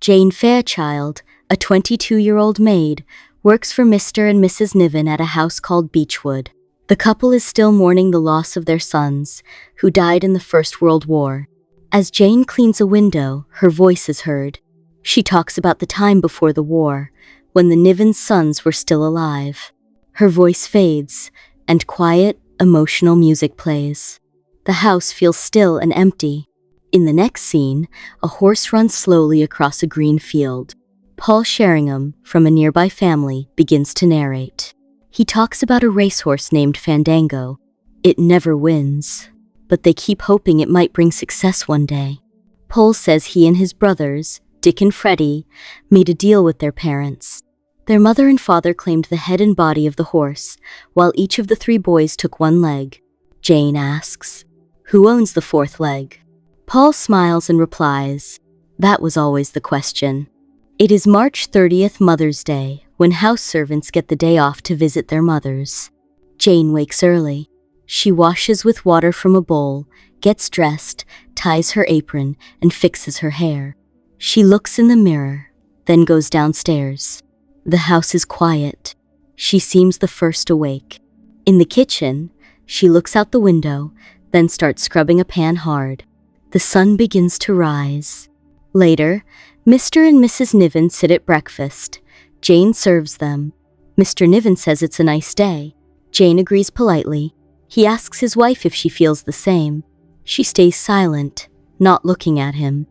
Jane Fairchild, a 22-year-old maid, works for Mr. and Mrs. Niven at a house called Beachwood. The couple is still mourning the loss of their sons, who died in the First World War. As Jane cleans a window, her voice is heard. She talks about the time before the war, when the Niven's sons were still alive. Her voice fades, and quiet, emotional music plays. The house feels still and empty. In the next scene, a horse runs slowly across a green field. Paul Sheringham, from a nearby family, begins to narrate. He talks about a racehorse named Fandango. It never wins, but they keep hoping it might bring success one day. Paul says he and his brothers, Dick and Freddie, made a deal with their parents. Their mother and father claimed the head and body of the horse, while each of the three boys took one leg. Jane asks, "Who owns the fourth leg?" Paul smiles and replies, "That was always the question." It is March 30th, Mother's Day, when house servants get the day off to visit their mothers. Jane wakes early. She washes with water from a bowl, gets dressed, ties her apron, and fixes her hair. She looks in the mirror, then goes downstairs. The house is quiet. She seems the first awake. In the kitchen, she looks out the window, then starts scrubbing a pan hard. The sun begins to rise. Later, Mr. and Mrs. Niven sit at breakfast. Jane serves them. Mr. Niven says it's a nice day. Jane agrees politely. He asks his wife if she feels the same. She stays silent, not looking at him.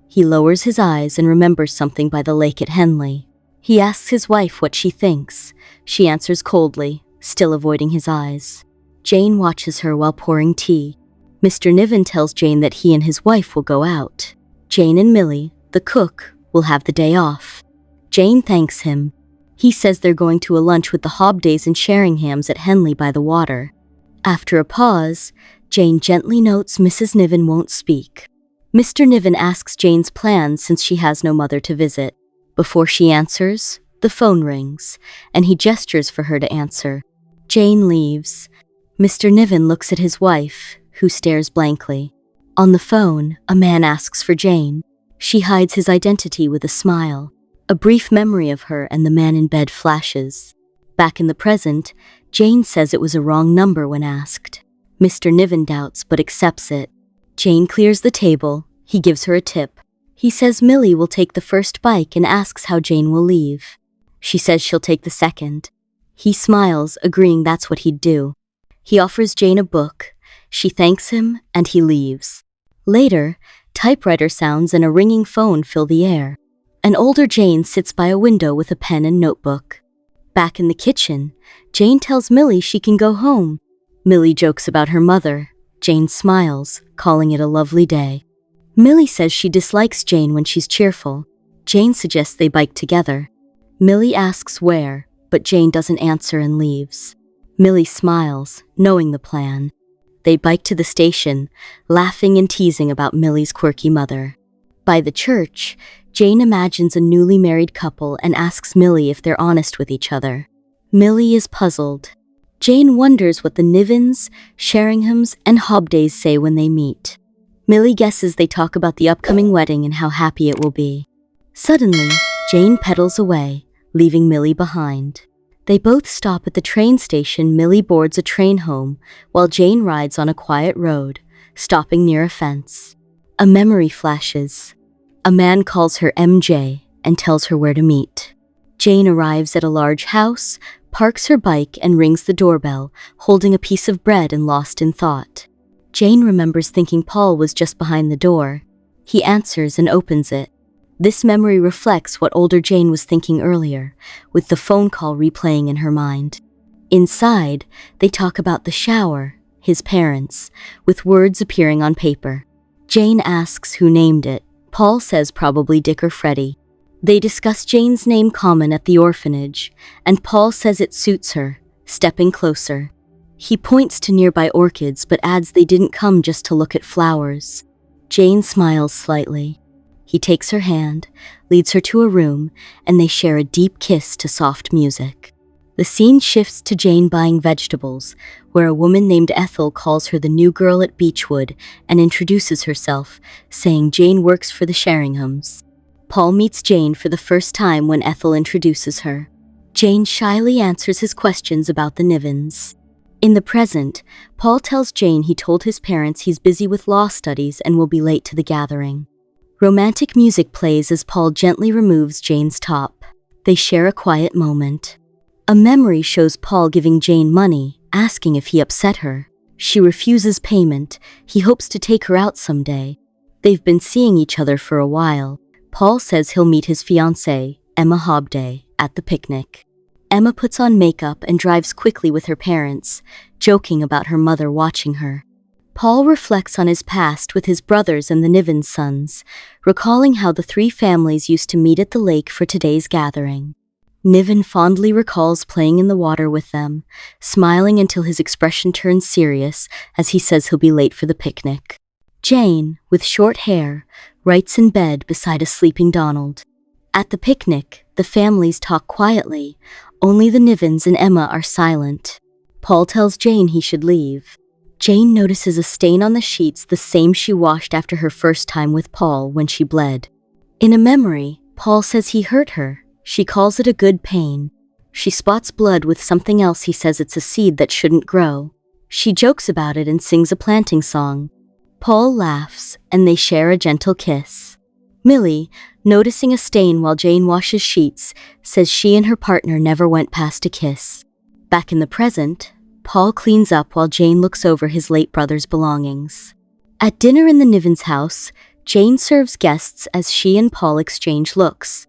He lowers his eyes and remembers something by the lake at Henley. He asks his wife what she thinks. She answers coldly, still avoiding his eyes. Jane watches her while pouring tea. Mr. Niven tells Jane that he and his wife will go out. Jane and Millie, the cook, will have the day off. Jane thanks him. He says they're going to a lunch with the Hobdays and Sheringhams at Henley by the water. After a pause, Jane gently notes Mrs. Niven won't speak. Mr. Niven asks Jane's plans since she has no mother to visit. Before she answers, the phone rings, and he gestures for her to answer. Jane leaves. Mr. Niven looks at his wife, who stares blankly. On the phone, a man asks for Jane. She hides his identity with a smile. A brief memory of her and the man in bed flashes. Back in the present, Jane says it was a wrong number when asked. Mr. Niven doubts but accepts it. Jane clears the table. He gives her a tip. He says Millie will take the first bike and asks how Jane will leave. She says she'll take the second. He smiles, agreeing that's what he'd do. He offers Jane a book. She thanks him, and he leaves. Later, typewriter sounds and a ringing phone fill the air. An older Jane sits by a window with a pen and notebook. Back in the kitchen, Jane tells Millie she can go home. Millie jokes about her mother. Jane smiles, calling it a lovely day. Millie says she dislikes Jane when she's cheerful. Jane suggests they bike together. Millie asks where, but Jane doesn't answer and leaves. Millie smiles, knowing the plan. They bike to the station, laughing and teasing about Millie's quirky mother. By the church, Jane imagines a newly married couple and asks Millie if they're honest with each other. Millie is puzzled. Jane wonders what the Nivens, Sheringhams, and Hobdays say when they meet. Millie guesses they talk about the upcoming wedding and how happy it will be. Suddenly, Jane pedals away, leaving Millie behind. They both stop at the train station. Millie boards a train home, while Jane rides on a quiet road, stopping near a fence. A memory flashes. A man calls her MJ and tells her where to meet. Jane arrives at a large house, parks her bike and rings the doorbell, holding a piece of bread and lost in thought. Jane remembers thinking Paul was just behind the door. He answers and opens it. This memory reflects what older Jane was thinking earlier, with the phone call replaying in her mind. Inside, they talk about the shower, his parents, with words appearing on paper. Jane asks who named it. Paul says probably Dick or Freddie. They discuss Jane's name common at the orphanage, and Paul says it suits her, stepping closer. He points to nearby orchids but adds they didn't come just to look at flowers. Jane smiles slightly. He takes her hand, leads her to a room, and they share a deep kiss to soft music. The scene shifts to Jane buying vegetables, where a woman named Ethel calls her the new girl at Beachwood and introduces herself, saying Jane works for the Sheringhams. Paul meets Jane for the first time when Ethel introduces her. Jane shyly answers his questions about the Nivens. In the present, Paul tells Jane he told his parents he's busy with law studies and will be late to the gathering. Romantic music plays as Paul gently removes Jane's top. They share a quiet moment. A memory shows Paul giving Jane money, asking if he upset her. She refuses payment. He hopes to take her out someday. They've been seeing each other for a while. Paul says he'll meet his fiancée, Emma Hobday, at the picnic. Emma puts on makeup and drives quickly with her parents, joking about her mother watching her. Paul reflects on his past with his brothers and the Niven sons, recalling how the three families used to meet at the lake for today's gathering. Niven fondly recalls playing in the water with them, smiling until his expression turns serious as he says he'll be late for the picnic. Jane, with short hair, writes in bed beside a sleeping Donald. At the picnic, the families talk quietly. Only the Nivens and Emma are silent. Paul tells Jane he should leave. Jane notices a stain on the sheets, the same she washed after her first time with Paul when she bled. In a memory, Paul says he hurt her. She calls it a good pain. She spots blood with something else. He says it's a seed that shouldn't grow. She jokes about it and sings a planting song. Paul laughs, and they share a gentle kiss. Millie, noticing a stain while Jane washes sheets, says she and her partner never went past a kiss. Back in the present, Paul cleans up while Jane looks over his late brother's belongings. At dinner in the Niven's house, Jane serves guests as she and Paul exchange looks.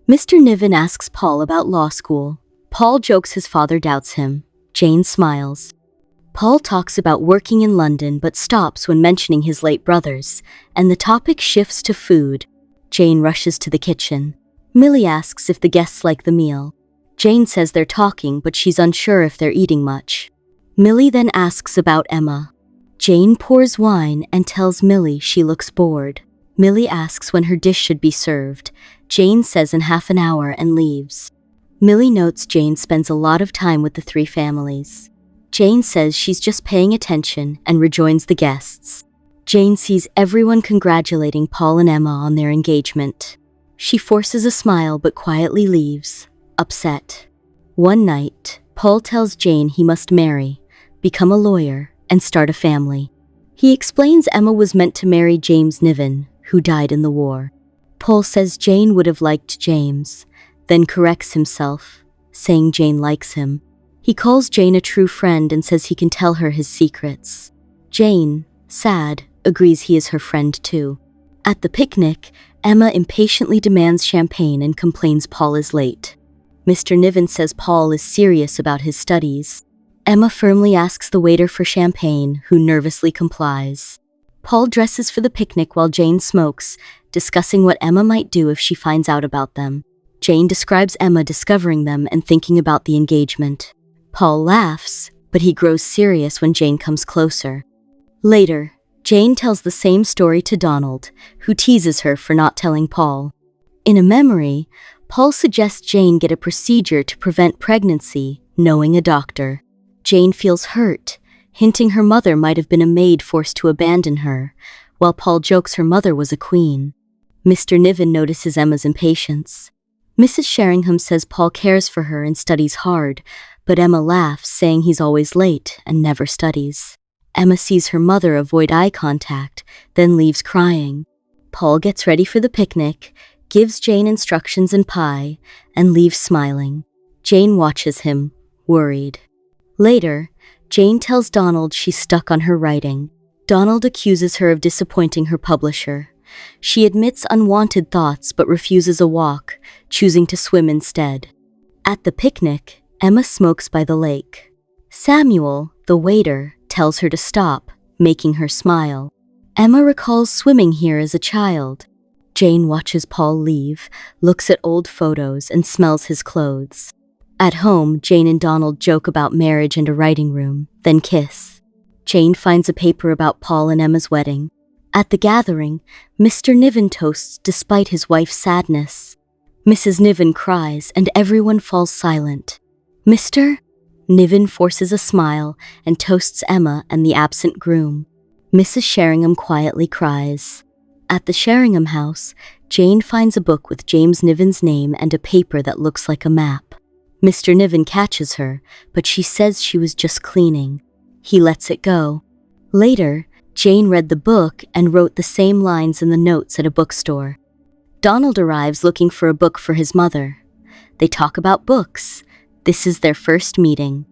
Mr. Niven asks Paul about law school. Paul jokes his father doubts him. Jane smiles. Paul talks about working in London but stops when mentioning his late brothers, and the topic shifts to food. Jane rushes to the kitchen. Millie asks if the guests like the meal. Jane says they're talking, but she's unsure if they're eating much. Millie then asks about Emma. Jane pours wine and tells Millie she looks bored. Millie asks when her dish should be served. Jane says in half an hour and leaves. Millie notes Jane spends a lot of time with the three families. Jane says she's just paying attention and rejoins the guests. Jane sees everyone congratulating Paul and Emma on their engagement. She forces a smile but quietly leaves, upset. One night, Paul tells Jane he must marry, become a lawyer, and start a family. He explains Emma was meant to marry James Niven, who died in the war. Paul says Jane would have liked James, then corrects himself, saying Jane likes him. He calls Jane a true friend and says he can tell her his secrets. Jane, sad, agrees he is her friend too. At the picnic, Emma impatiently demands champagne and complains Paul is late. Mr. Niven says Paul is serious about his studies. Emma firmly asks the waiter for champagne, who nervously complies. Paul dresses for the picnic while Jane smokes, discussing what Emma might do if she finds out about them. Jane describes Emma discovering them and thinking about the engagement. Paul laughs, but he grows serious when Jane comes closer. Later, Jane tells the same story to Donald, who teases her for not telling Paul. In a memory, Paul suggests Jane get a procedure to prevent pregnancy, knowing a doctor. Jane feels hurt, hinting her mother might have been a maid forced to abandon her, while Paul jokes her mother was a queen. Mr. Niven notices Emma's impatience. Mrs. Sheringham says Paul cares for her and studies hard, but Emma laughs, saying he's always late and never studies. Emma sees her mother avoid eye contact, then leaves crying. Paul gets ready for the picnic, gives Jane instructions and pie, and leaves smiling. Jane watches him, worried. Later, Jane tells Donald she's stuck on her writing. Donald accuses her of disappointing her publisher. She admits unwanted thoughts but refuses a walk, choosing to swim instead. At the picnic, Emma smokes by the lake. Samuel, the waiter, tells her to stop, making her smile. Emma recalls swimming here as a child. Jane watches Paul leave, looks at old photos, and smells his clothes. At home, Jane and Donald joke about marriage and a writing room, then kiss. Jane finds a paper about Paul and Emma's wedding. At the gathering, Mr. Niven toasts despite his wife's sadness. Mrs. Niven cries, and everyone falls silent. Mr. Niven forces a smile and toasts Emma and the absent groom. Mrs. Sheringham quietly cries. At the Sheringham house, Jane finds a book with James Niven's name and a paper that looks like a map. Mr. Niven catches her, but she says she was just cleaning. He lets it go. Later, Jane read the book and wrote the same lines in the notes at a bookstore. Donald arrives looking for a book for his mother. They talk about books. This is their first meeting.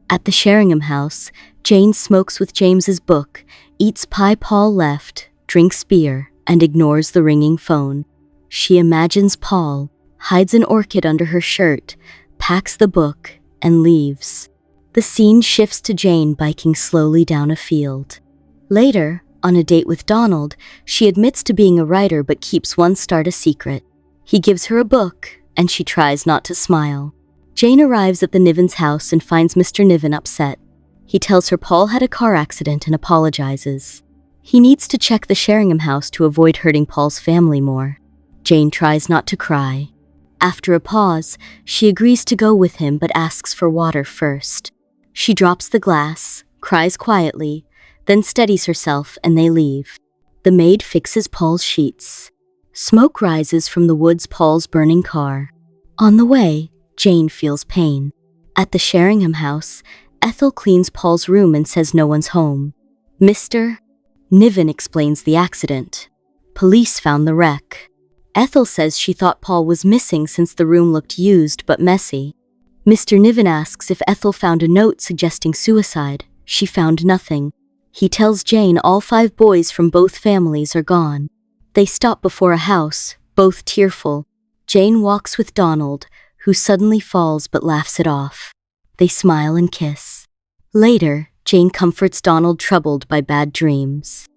At the Sheringham house, Jane smokes with James's book, eats pie Paul left, drinks beer, and ignores the ringing phone. She imagines Paul, hides an orchid under her shirt, packs the book, and leaves. The scene shifts to Jane biking slowly down a field. Later, on a date with Donald, she admits to being a writer but keeps one start a secret. He gives her a book, and she tries not to smile. Jane arrives at the Niven's house and finds Mr. Niven upset. He tells her Paul had a car accident and apologizes. He needs to check the Sheringham house to avoid hurting Paul's family more. Jane tries not to cry. After a pause, she agrees to go with him but asks for water first. She drops the glass, cries quietly, then steadies herself and they leave. The maid fixes Paul's sheets. Smoke rises from the woods Paul's burning car. On the way, Jane feels pain. At the Sheringham house, Ethel cleans Paul's room and says no one's home. Mr. Niven explains the accident. Police found the wreck. Ethel says she thought Paul was missing since the room looked used but messy. Mr. Niven asks if Ethel found a note suggesting suicide. She found nothing. He tells Jane all 5 boys from both families are gone. They stop before a house, both tearful. Jane walks with Donald, who suddenly falls but laughs it off. They smile and kiss. Later, Jane comforts Donald troubled by bad dreams.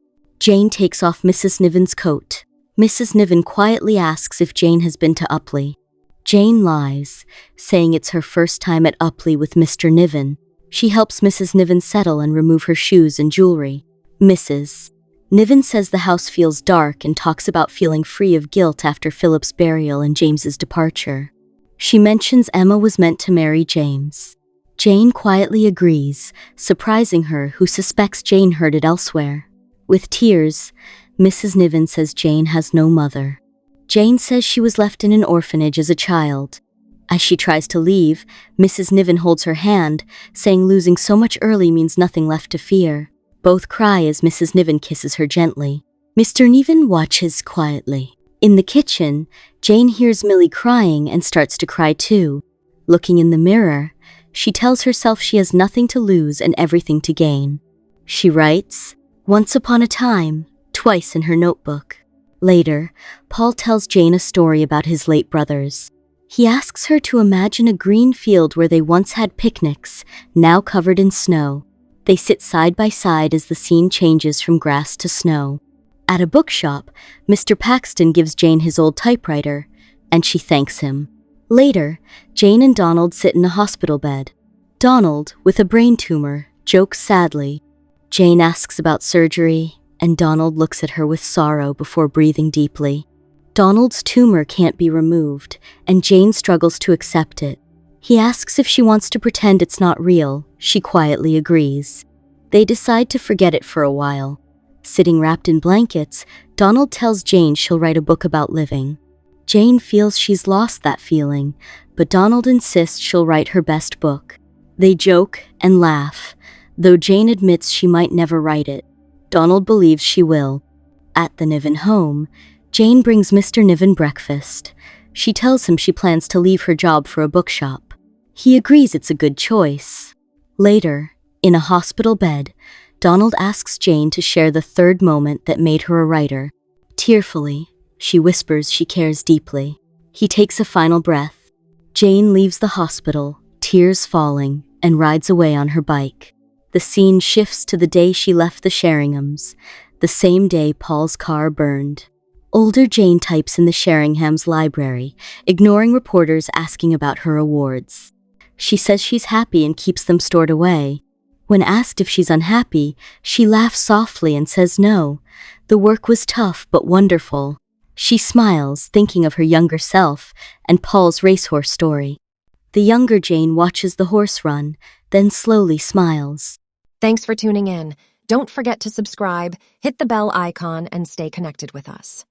Jane takes off Mrs. Niven's coat. Mrs. Niven quietly asks if Jane has been to Upley. Jane lies, saying it's her first time at Upley with Mr. Niven. She helps Mrs. Niven settle and remove her shoes and jewelry. Mrs. Niven says the house feels dark and talks about feeling free of guilt after Philip's burial and James's departure. She mentions Emma was meant to marry James. Jane quietly agrees, surprising her, who suspects Jane heard it elsewhere. With tears, Mrs. Niven says Jane has no mother. Jane says she was left in an orphanage as a child. As she tries to leave, Mrs. Niven holds her hand, saying losing so much early means nothing left to fear. Both cry as Mrs. Niven kisses her gently. Mr. Niven watches quietly. In the kitchen, Jane hears Millie crying and starts to cry too. Looking in the mirror, she tells herself she has nothing to lose and everything to gain. She writes, "Once upon a time," twice in her notebook. Later, Paul tells Jane a story about his late brothers. He asks her to imagine a green field where they once had picnics, now covered in snow. They sit side by side as the scene changes from grass to snow. At a bookshop, Mr. Paxton gives Jane his old typewriter, and she thanks him. Later, Jane and Donald sit in a hospital bed. Donald, with a brain tumor, jokes sadly. Jane asks about surgery, and Donald looks at her with sorrow before breathing deeply. Donald's tumor can't be removed, and Jane struggles to accept it. He asks if she wants to pretend it's not real. She quietly agrees. They decide to forget it for a while. Sitting wrapped in blankets, Donald tells Jane she'll write a book about living. Jane feels she's lost that feeling, but Donald insists she'll write her best book. They joke and laugh, though Jane admits she might never write it. Donald believes she will. At the Niven home, Jane brings Mr. Niven breakfast. She tells him she plans to leave her job for a bookshop. He agrees it's a good choice. Later, in a hospital bed, Donald asks Jane to share the third moment that made her a writer. Tearfully, she whispers she cares deeply. He takes a final breath. Jane leaves the hospital, tears falling, and rides away on her bike. The scene shifts to the day she left the Sheringhams, the same day Paul's car burned. Older Jane types in the Sheringhams' library, ignoring reporters asking about her awards. She says she's happy and keeps them stored away. When asked if she's unhappy, she laughs softly and says no. The work was tough but wonderful. She smiles, thinking of her younger self and Paul's racehorse story. The younger Jane watches the horse run, then slowly smiles. Thanks for tuning in. Don't forget to subscribe, hit the bell icon, and stay connected with us.